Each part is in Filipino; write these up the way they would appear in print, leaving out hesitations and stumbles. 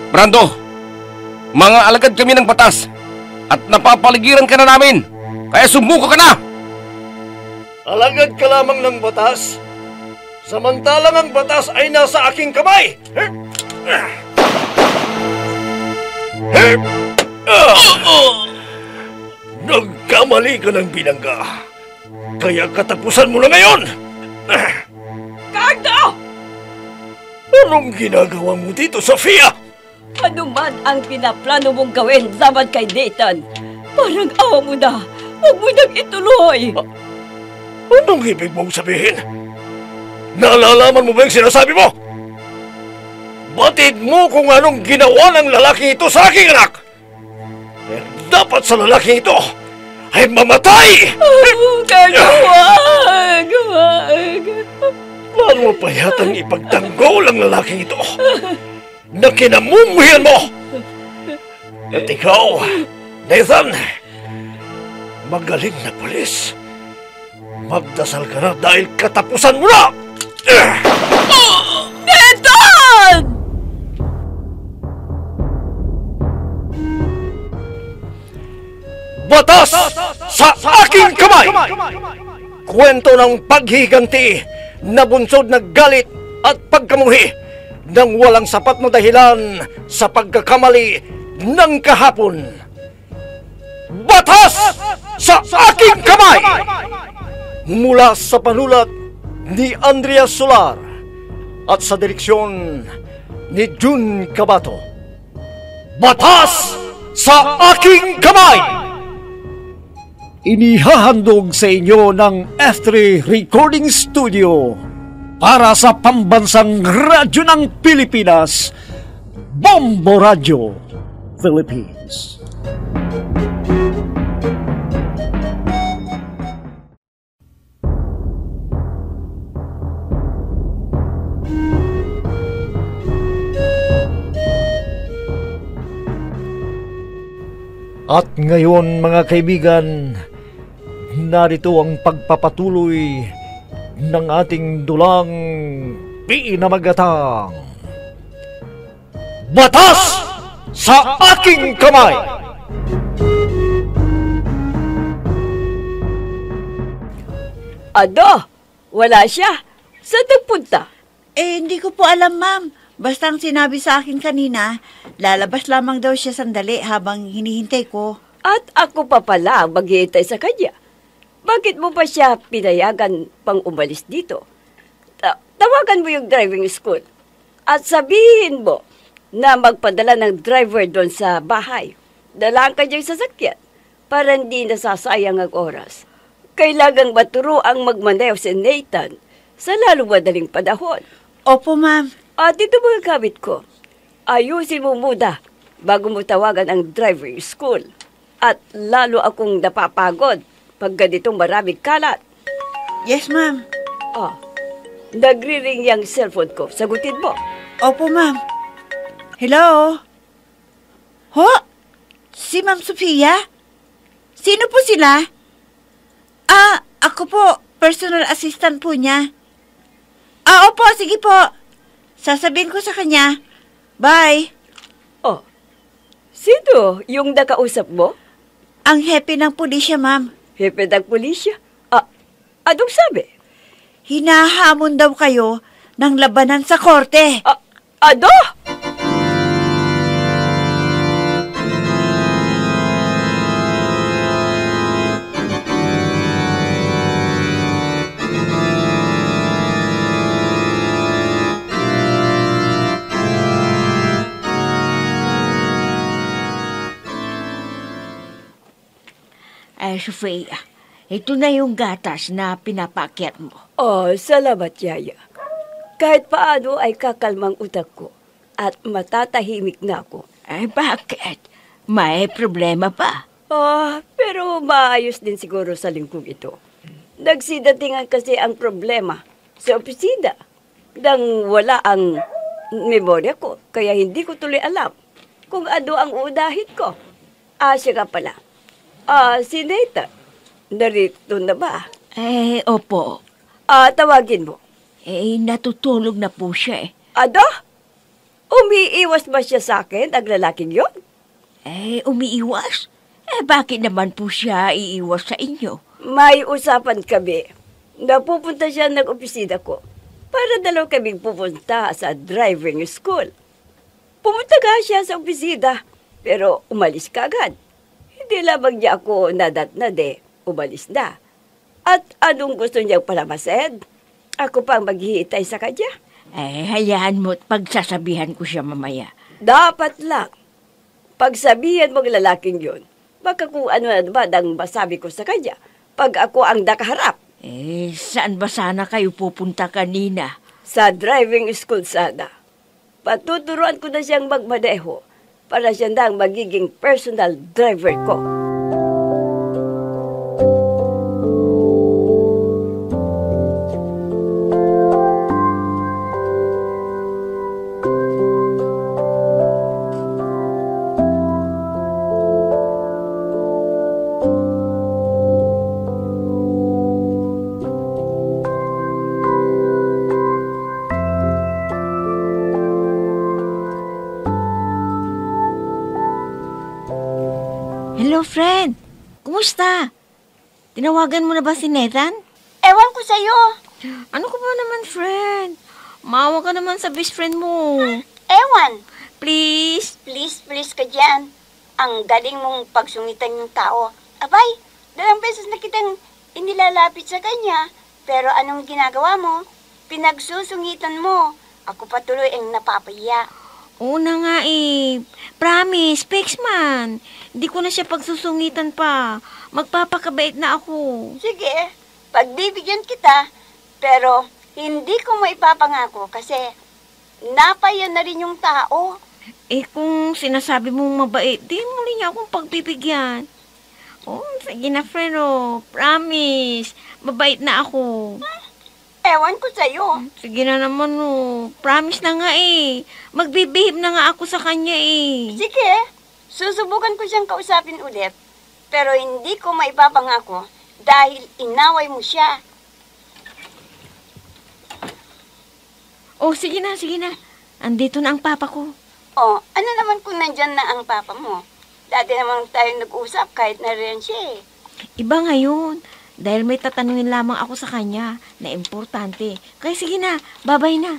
Brando, mga alagad kami ng batas at napapaligiran ka na namin. Kaya sumuko ka na! Alagad ka lamang ng batas, samantalang ang batas ay nasa aking kamay! Nagkamali ka ng binangga, kaya katapusan mo na ngayon! Cardo! Anong ginagawa mo dito, Sofia? Ano man ang pinaplano mong gawin laban kay Nathan, parang awa mo na. Huwag mo nang ituloy. Anong ibig mong sabihin? Nalalaman mo ba yung sinasabi mo? Batid mo kung anong ginawa ng lalaki ito sa aking anak. Eh, dapat sa lalaki ito ay mamatay! Cardo, wag! Plano mo pa yatang ipagtanggol ang lalaking ito na kinamumuhian mo! At ikaw, Nathan, magaling na pulis. Magdasal ka na dahil katapusan mo na! Nathan! Batas sa aking kamay! Kwento ng paghiganti na bunsod na galit at pagkamuhi nang walang sapat na dahilan sa pagkakamali ng kahapon. Batas sa aking kamay! Mula sa panulat ni Andrea Solar at sa direksyon ni Jun Cabato. Batas sa aking kamay! Inihahandog sa inyo ng F3 Recording Studio para sa pambansang radyo ng Pilipinas, Bombo Radio Philippines. At ngayon mga kaibigan, narito ang pagpapatuloy ng ating dulang pinamagatang Batas sa aking kamay! Ado, wala siya. Saan nagpunta? Hindi ko po alam, ma'am. Basta ang sinabi sa akin kanina, lalabas lamang daw siya sandali habang hinihintay ko. At ako pa pala ang maghihintay sa kanya. Bakit mo pa siya pinayagan pang umalis dito? Tawagan mo yung driving school at sabihin mo na magpadala ng driver doon sa bahay. Dalaan ka niyang sasakyan para hindi nasasayang ang oras. Kailangang maturo ang magmaneho si Nathan sa lalong madaling panahon. Opo, ma'am. At ito mga gamit ko. Ayusin mo muna bago mo tawagan ang driving school. At lalo akong napapagod pag ganitong maraming kalat. Yes, ma'am. Nagri-ring yung cellphone ko. Sagutin mo. Opo, ma'am. Hello? Ho? Si Ma'am Sofia? Sino po sila? Ako po. Personal assistant po niya. Opo. Sige po. Sasabihin ko sa kanya. Bye. Sino yung nakausap mo? Ang hepe ng pulisya, ma'am. Hepe ng pulisya? Anong sabi? Hinahamon daw kayo ng labanan sa korte. Ano? Sofia, ito na yung gatas na pinapakyat mo. Salamat, Yaya. Kahit paano ay kakalmang utak ko at matatahimik na ako. Bakit? May problema pa? Pero maayos din siguro sa linggong ito. Nagsidatingan kasi ang problema sa opisina nang wala ang memorya ko, kaya hindi ko tuloy alam kung ano ang uunahin ko. Siya ka pala. Si Nathan, narito na ba? Opo. Tawagin mo. Natutulog na po siya eh. Ano? Umiiwas ba siya sa akin, ang lalaking yon? Umiiwas? Bakit naman po siya iiwas sa inyo? May usapan kami. Napupunta siya ng opisina ko para dalaw kaming pupunta sa driving school. Pumunta nga siya sa opisina, pero umalis ka agad. Hindi lamang niya ako nadatnade, umalis na. At anong gusto niyang palamasin? Ako pang maghihintay sa kanya. Hayaan mo at pagsasabihan ko siya mamaya. Dapat lang. Pagsabihan mong lalaking yun, baka kung ano na naman ang masabi ko sa kanya pag ako ang nakaharap. Saan ba sana kayo pupunta kanina? Sa driving school sana. Patuturuan ko na siyang magmaneho para siya na ang magiging personal driver ko. Hello, friend. Kumusta? Tinawagan mo na ba si Nathan? Ewan ko sa'yo. Ano ka ba naman, friend? Maawa ka naman sa best friend mo. Ewan. Please? Please ka dyan. Ang galing mong pagsungitan yung tao. Abay, 2 beses na kitang inilalapit sa kanya. Pero anong ginagawa mo? Pinagsusungitan mo. Ako patuloy ang napapahiya. Una nga eh. Promise, fix man. Hindi ko na siya pagsusungitan pa. Magpapakabait na ako. Sige, pagbibigyan kita. Pero hindi ko maipapangako kasi napaya na rin yung tao. Kung sinasabi mong mabait, di muli niya akong pagbibigyan. Sige na, friend, Promise. Mabait na ako. Ewan ko sa'yo. Sige na naman, Promise na nga eh. Magbibihib na nga ako sa kanya eh. Sige, susubukan ko siyang kausapin ulit. Pero hindi ko maipapangako dahil inaway mo siya. Sige na. Andito na ang papa ko. Ano naman kung nandyan na ang papa mo? Dati naman tayo nag-usap kahit nariyan siya eh. Iba ngayon. Dahil may tatanungin lamang ako sa kanya na importante. Kaya sige na, babay na.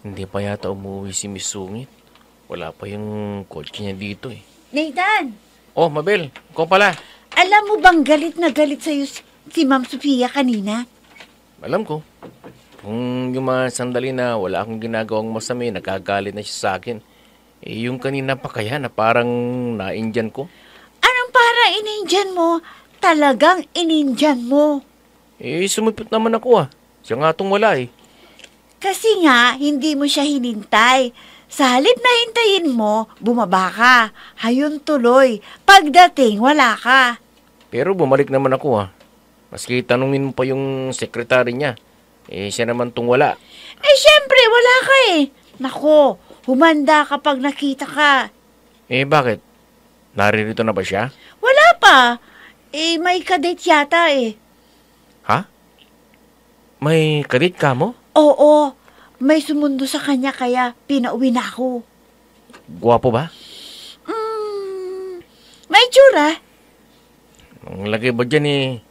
Hindi pa yata umuwi si Miss Sungit. Wala pa yung kotse niya dito eh. Nathan, Mabel, ikaw pala. alam mo bang galit na galit sa'yo si Ma'am Sofia kanina? Alam ko. Kung yung mga sandali na wala akong ginagawang masama, nagagalit na siya sa akin. Yung kanina pa kaya na parang na-Indian ko. Anong para inindiyan mo? Talagang inindiyan mo. Sumipot naman ako Siya nga tong wala eh. Kasi nga, hindi mo siya hinintay. Sa halip na hintayin mo, bumaba ka. Hayun tuloy. Pagdating, wala ka. Pero bumalik naman ako Maski tanungin mo pa yung sekretary niya. Siya naman tong wala. Siyempre, wala ka eh. Nako, humanda kapag nakita ka. Bakit? Naririto na ba siya? Wala pa. May kadate yata eh. Ha? May kadit ka mo? Oo, may sumundo sa kanya kaya pinauwi na ako. Guwapo ba? May tsura. Ang lagay ba dyan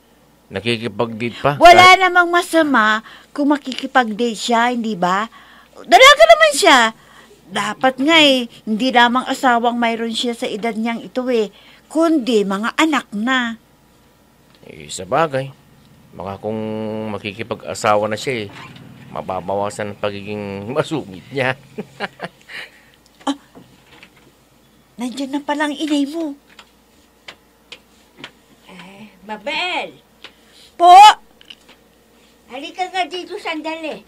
nakikipag-date pa? Wala namang masama kung makikipag-date siya, hindi ba? Dalaga naman siya. Dapat nga hindi lamang asawang mayroon siya sa edad niyang ito kundi mga anak na. Sa bagay. Baka kung makikipag-asawa na siya mababawasan ang pagiging masungit niya. Nandiyan na palang inay mo. Mabel! Po! Halika nga dito sandali.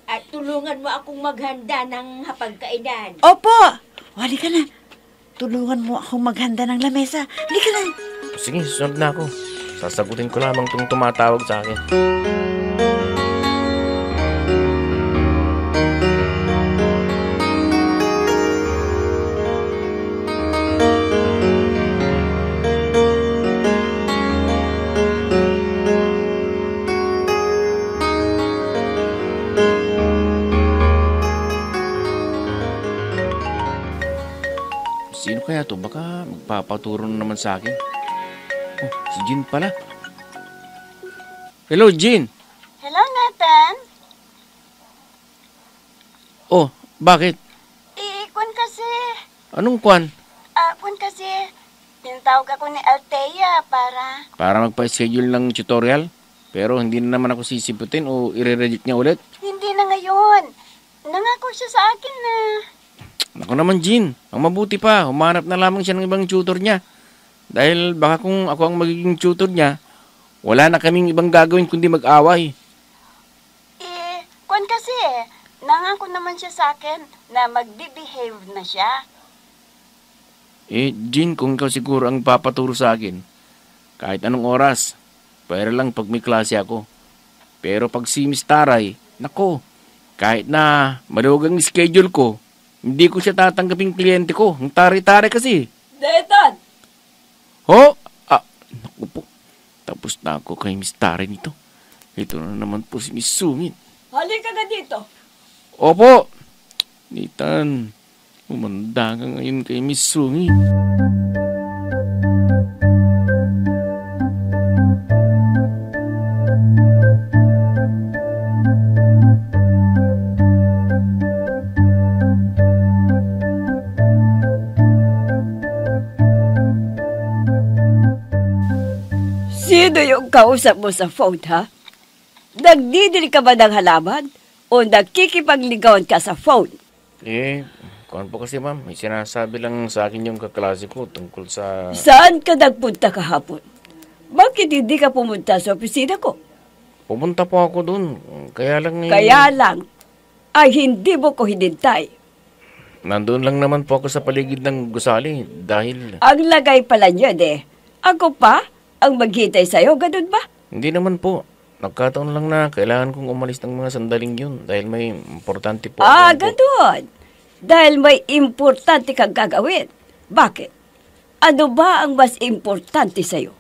At tulungan mo akong maghanda ng hapagkainan. Opo! Halika na. Tulungan mo akong maghanda ng lamesa. Halika na. Sige, susunod na ako. Sasagutin ko lamang itong tumatawag sa akin. Sino kaya to? Baka magpapaturo na naman sa akin. Oh, si Jean pala. Hello, Jean. Hello, Nathan. Oh, bakit? Kwan kasi, Anong kwan? kwan kasi, tinatawag ako ni Althea Para magpa-schedule ng tutorial? Pero hindi na naman ako sisiputin o i-reject niya ulit? Hindi na ngayon. Nangako siya sa akin na... Naku naman, Jean. Ang mabuti pa, humanap na lamang siya ng ibang tutor niya. Dahil baka kung ako ang magiging tutor niya, wala na kaming ibang gagawin kundi mag-away. Kwan kasi, nangako naman siya sa akin na magbe-behave na siya. Jean, kung ikaw siguro ang papaturo sa akin, kahit anong oras, pwede lang pag may klase ako. Pero pag si Miss Taray, nako, kahit na maluwag ang schedule ko, hindi ko siya tatanggaping kliyente ko. Ang tari-tari kasi. Nathan! Ho? Naku po. Tapos na ako kay Miss Taray nito. Ito na naman po si Miss Sungit. Halika ka dito. Opo. Nathan, umanda ka ngayon kay Miss Sungit. Sino yung kausap mo sa phone, ha? Nagdidili ka ba ng halaman? O nakikipagligawan ka sa phone? Kuhan po kasi ma'am, may sinasabi lang sa akin yung kaklase ko tungkol sa... Saan ka nagpunta kahapon? Bakit hindi ka pumunta sa opisina ko? Pumunta po ako dun. Kaya lang... Kaya lang, ay hindi mo ko hinintay. Nandun lang naman po ako sa paligid ng gusali dahil... Ang lagay pala niyan Ako pa ang maghintay sa'yo, ganun ba? Hindi naman po. Nagkataon lang na kailangan kong umalis ng mga sandaling yun dahil may importante po. Ganun. Dahil may importante kang gagawin. Bakit? Ano ba ang mas importante sa'yo?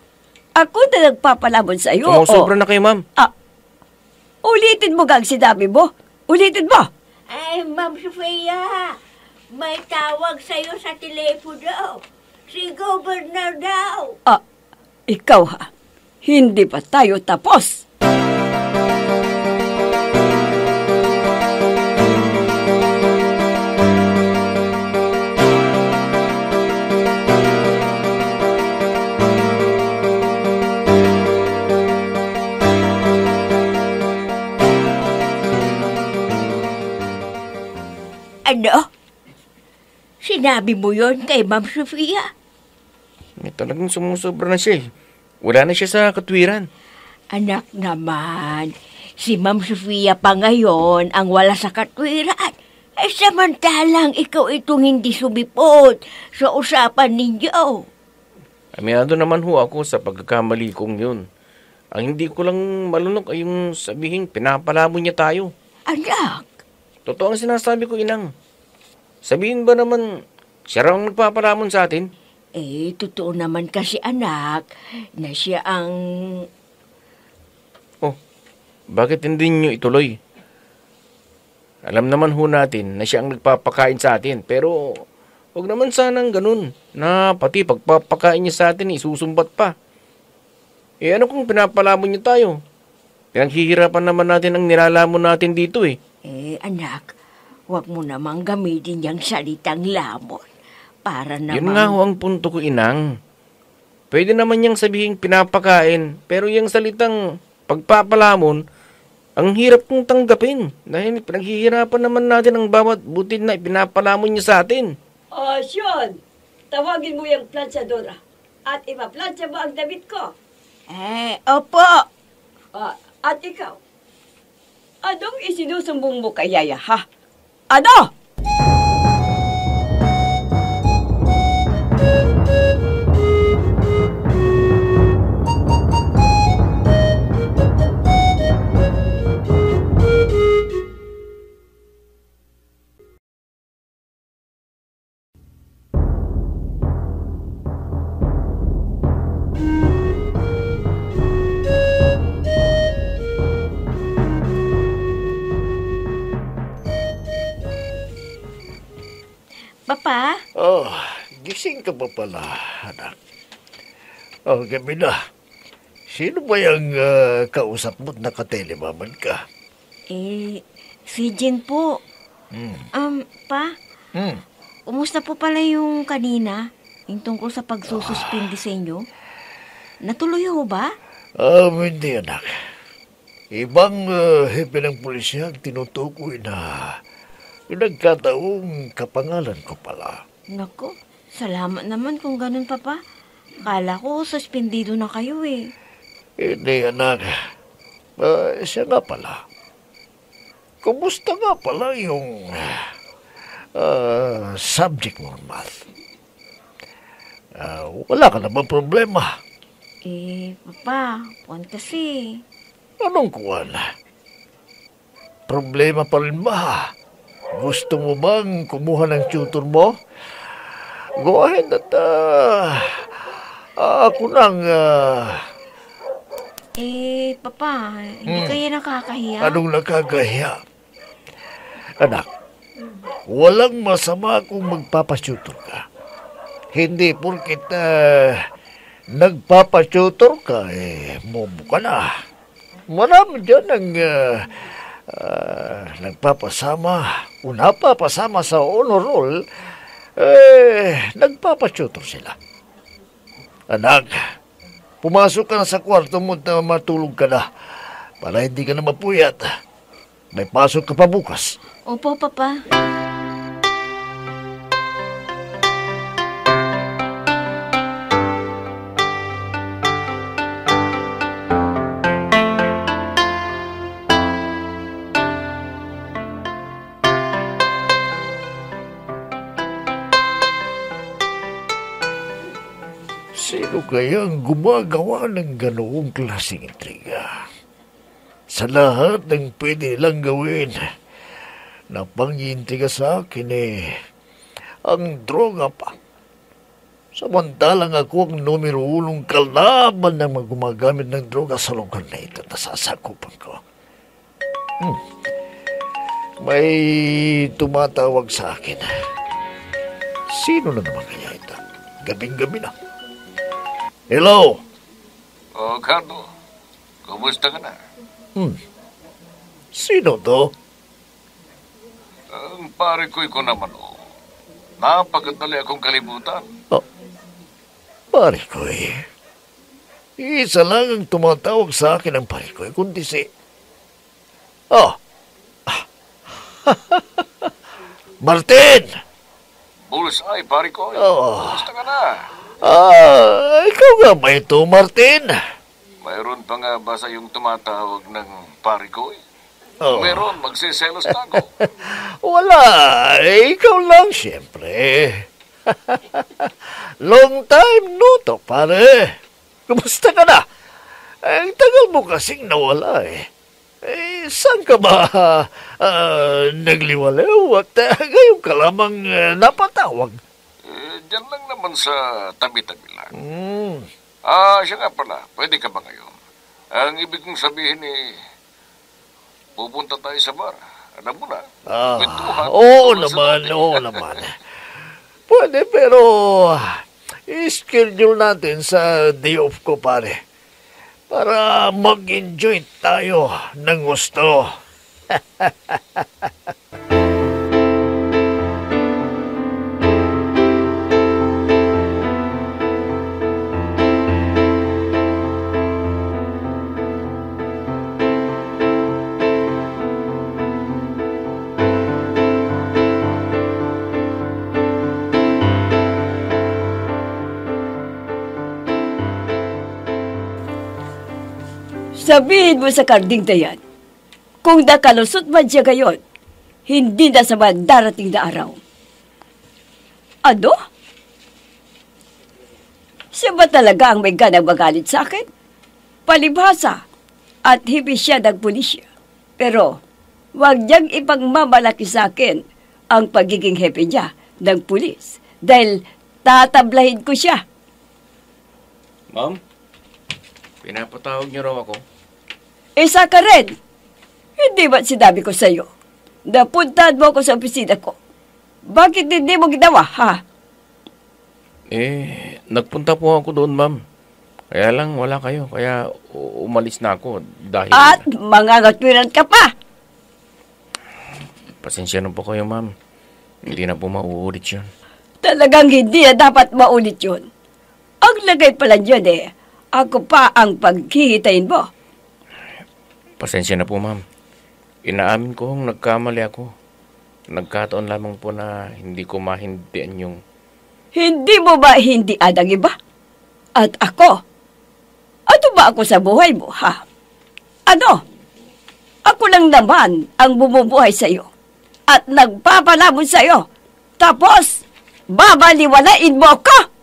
Ako na nagpapalamon sa'yo. Sumusobra na kayo, ma'am. Ulitin mo gang sinabi mo. Ulitin mo. Ay, Ma'am Sofia, may tawag sa'yo sa telepono. Si Governor daw. Ikaw ha. Hindi pa tayo tapos. Ano? Sinabi mo yon kay Ma'am Sofia? Talagang sumusobra na siya. Wala na siya sa katwiran. Anak naman, si Ma'am Sofia pa ngayon ang wala sa katwiran. Ay samantalang ikaw itong hindi sumipot sa usapan ninyo. Aminado naman ho ako sa pagkakamali kong yun. Ang hindi ko lang malunok ay yung sabihin pinapalamon niya tayo. Anak. Totoo ang sinasabi ko, inang. Sabihin ba naman siya raw ang nagpapalamon sa atin? Totoo naman kasi anak na siya ang... Oh, bakit hindi niyo ituloy? Alam naman ho natin na siya ang nagpapakain sa atin, pero huwag naman sanang ganun na pati pagpapakain niya sa atin isusumbat pa. Ano kung pinapalamon niyo tayo? Pinaghihirapan naman natin ang nilalamon natin dito anak, huwag mo namang gamitin yung salitang lamon. Para namang... Yun nga ho ang punto ko, inang. Pwede naman niyang sabihin pinapakain, pero yung salitang pagpapalamon, ang hirap kong tanggapin. Dahil pinaghihirapan naman natin ang bawat butil na ipinapalamon niya sa atin. Sean, tawagin mo yung planchadora at ipa-plancha mo ang damit ko. Opo. At ikaw, anong isinusumbong mo kay Yaya, ha? Ano? ka pa pala, anak. Oh, gabi na. Sino ba yung kausap mo't nakatelemaman ka? Si Jen po. Pa, kumusta po pala yung kanina? Yung tungkol sa pagsususpindi sa inyo? Natuloy ho ba? Hindi, anak. Ibang hepe ng pulisya ang tinutukoy na nagkataong kapangalan ko pala. Nako, salamat naman kung ganun, Papa. Kala ko, suspendido na kayo eh. Hindi, anak. Siya nga pala. Kumusta nga pala yung subject mo, math? Wala ka naman problema. Papa, kuwan kasi. Anong kuwan? Problema pa rin ba? Gusto mo bang kumuha ng tutor mo? Go ahead at ako nang... Papa, hindi kaya nakakahiya? Anong nakakahiya? Anak, walang masama kung magpapatutor ka. Hindi porkit nagpapatutor ka, momo ka na. Marami dyan ang napapasama sa honor roll, nagpapatutor sila. Anak, pumasok ka na sa kwarto mo at matulog ka na para hindi ka na mapuyat. May pasok ka pa bukas. Opo, Papa. Sino kayang gumagawa ng ganoong klaseng intriga? Sa lahat ng pwede nilang gawin na pangintriga sa akin ang droga pa. Samantalang ako ang numero 1 kalaban ng mga gumagamit ng droga sa lugar na ito na sasakupan ko. May tumatawag sa akin. Sino na naman kaya ito? Gabing-gabi na. Hello? Carlo, kumusta ka na? Sino to? Ang pare ko naman, napakadali akong kalimutan. Pare ko isa lang ang tumatawag sa akin ang pare ko, kundi si... Martin! Bullseye, pare ko. Kumusta ka na? Ikaw nga ba ito, Martin? Mayroon pa nga ba sa yung tumatawag ng pare ko? Meron, magsiselos na ako. Wala, ikaw lang, siyempre. Long time no to, pare. Kumusta ka na? Ang tagal mo kasing nawala saan ka ba nagliwalaw at ngayon ka lamang napatawag? Diyan lang naman sa tabi-tabi lang. Siya nga pala, pwede ka ba ngayon? Ang ibig kong sabihin pupunta tayo sa bar. Alam mo na. Oo naman. Pwede, pero i-schedule natin sa day off ko, pare. Para mag-enjoy tayo ng gusto. Sabihin mo sa karding dayan, kung nakalusot man siya gayon, hindi na sa man darating na araw. Ano? Siya ba talaga ang may ganang magalit sa akin? Palibhasa at hibi siya ng pulisya. Pero huwag niyang ipagmamalaki sa akin ang pagiging hepe niya ng pulis dahil tatablahin ko siya. Ma'am, pinapatawag niyo raw ako. Isa ka rin. Hindi ba't sinabi ko sa'yo? Napuntahan mo ako sa opisina ko. Bakit hindi mo ginawa, ha? Nagpunta po ako doon, ma'am. Kaya lang wala kayo, kaya umalis na ako dahil... At mangangatwiran ka pa. Pasensya na po kayo, ma'am. Hindi na po mauulit yun. Talagang hindi na dapat maulit yun. Ang lagay pala dyan ako pa ang paghihitain mo. Pasensya na po, ma'am. Inaamin ko kung nagkamali ako. Nagkataon lamang po na hindi ko mahindian yung... Hindi mo ba hindi ang iba? At ako? Ano ba ako sa buhay mo, ha? Ano? Ako lang naman ang bumubuhay sa iyo at nagpapalabon sa iyo. Tapos, babaliwalain mo ako?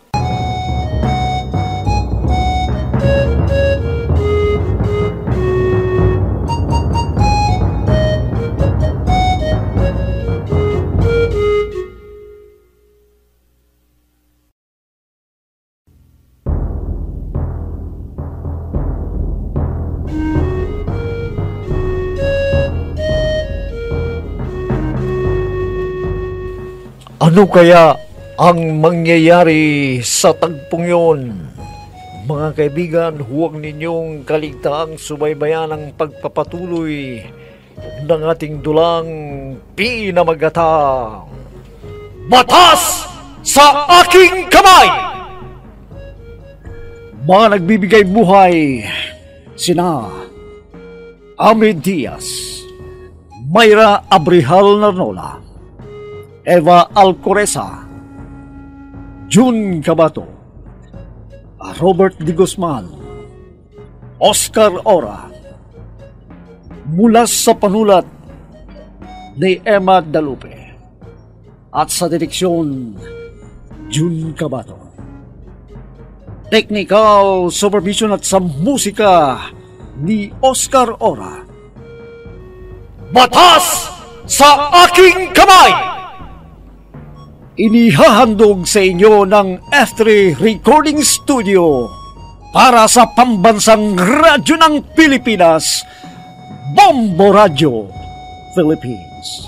Ano kaya ang mangyayari sa tagpong yun? Mga kaibigan, huwag ninyong kaligtaang subaybayan ang pagpapatuloy ng ating dulang pinamagatang Batas sa Aking Kamay! Mga nagbibigay buhay, sina Amid Diaz, Mayra Abrihal Narnola, Eva Alcoreza, June Cabato, Robert D. Guzman, Oscar Ora, mula sa panulat ni Emma Dalupe at sa direksyon June Cabato. Technical supervision at sa musika ni Oscar Ora. Batas sa Aking Kamay! Inihahandog sa inyo ng F3 Recording Studio para sa pambansang radyo ng Pilipinas, Bombo Radio Philippines.